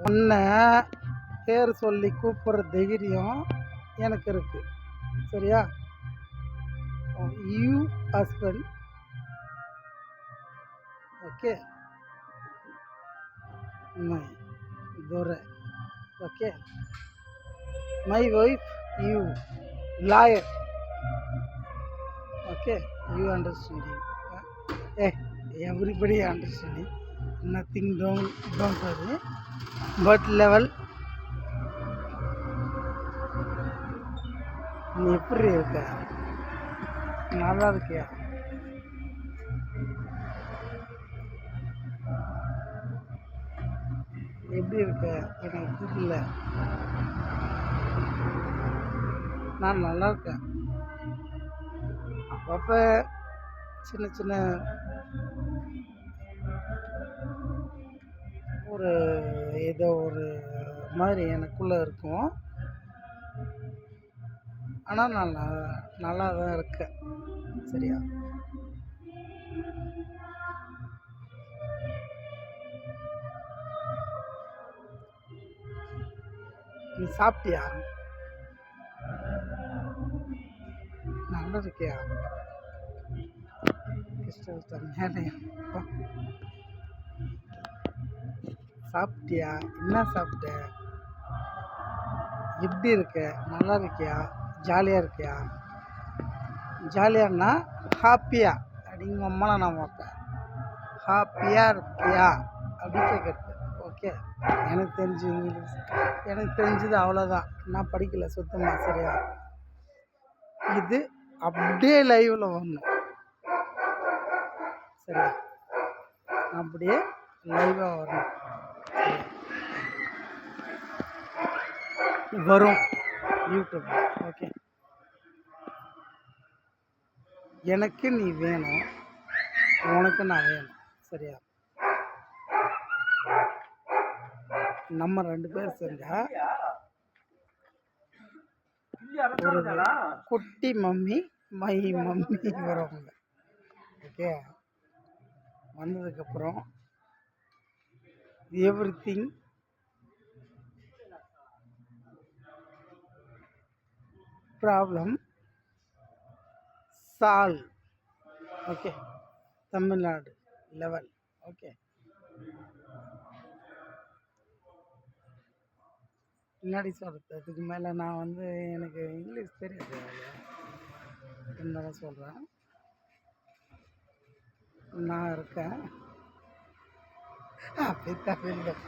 உன்னை பேர் சொல்லி கூப்பிட்ற தைரியம் எனக்கு இருக்கு. சரியா? You husband, okay, my Durai, okay, my wife you lawyer, okay, you understanding. Everybody understanding, nothing don't worry, but level. நீ எப்படி இருக்க? நல்லா இருக்கியா? எப்படி இருக்க எனக்கு தெரியல. நான் நல்லா இருக்கேன். அப்பப்போ சின்ன சின்ன ஒரு ஏதோ ஒரு மாதிரி எனக்குள்ளே இருக்கும். ஆனால் நான் நல்லா தான் இருக்கேன். சரியா? நீ சாப்பிட்டியா? நல்லா இருக்கியா? சாப்பிட்டியா? என்ன சாப்பிட்ட? எப்படி இருக்க? நல்லா இருக்கியா? ஜாலியாக இருக்கியா? ஜாலியானா ஹாப்பியா அப்படிங்க அம்மா நான் பார்ப்பேன். ஹாப்பியாக இருக்கியா அப்படி கேட்குறது. ஓகே, எனக்கு தெரிஞ்சு இங்கிலீஷ் எனக்கு தெரிஞ்சது அவ்வளோதான். நான் படிக்கலை சுத்தமாக. சரியா? இது அப்படியே லைவில் வரணும். சரியா? அப்படியே லைவாக வரணும். வரும் யூடியூப். ஓகே, எனக்கு நீ வேணும், உனக்கு நான் வேணும். சரியா? நம்ம 2 பேர் சேர்ந்தா ஒரு குட்டி மம்மி மை மம்மி வருவாங்க. ஓகே, வந்ததுக்கப்புறம் everything problem solve. Okay, Tamil Nadu level. Okay, முன்னாடி சொல்கிறது அதுக்கு மேலே நான் எனக்கு இங்கிலீஷ் தெரியாது. இருந்தாலும் சொல்கிறேன், நான் இருக்கேன். அப்படி தமிழில்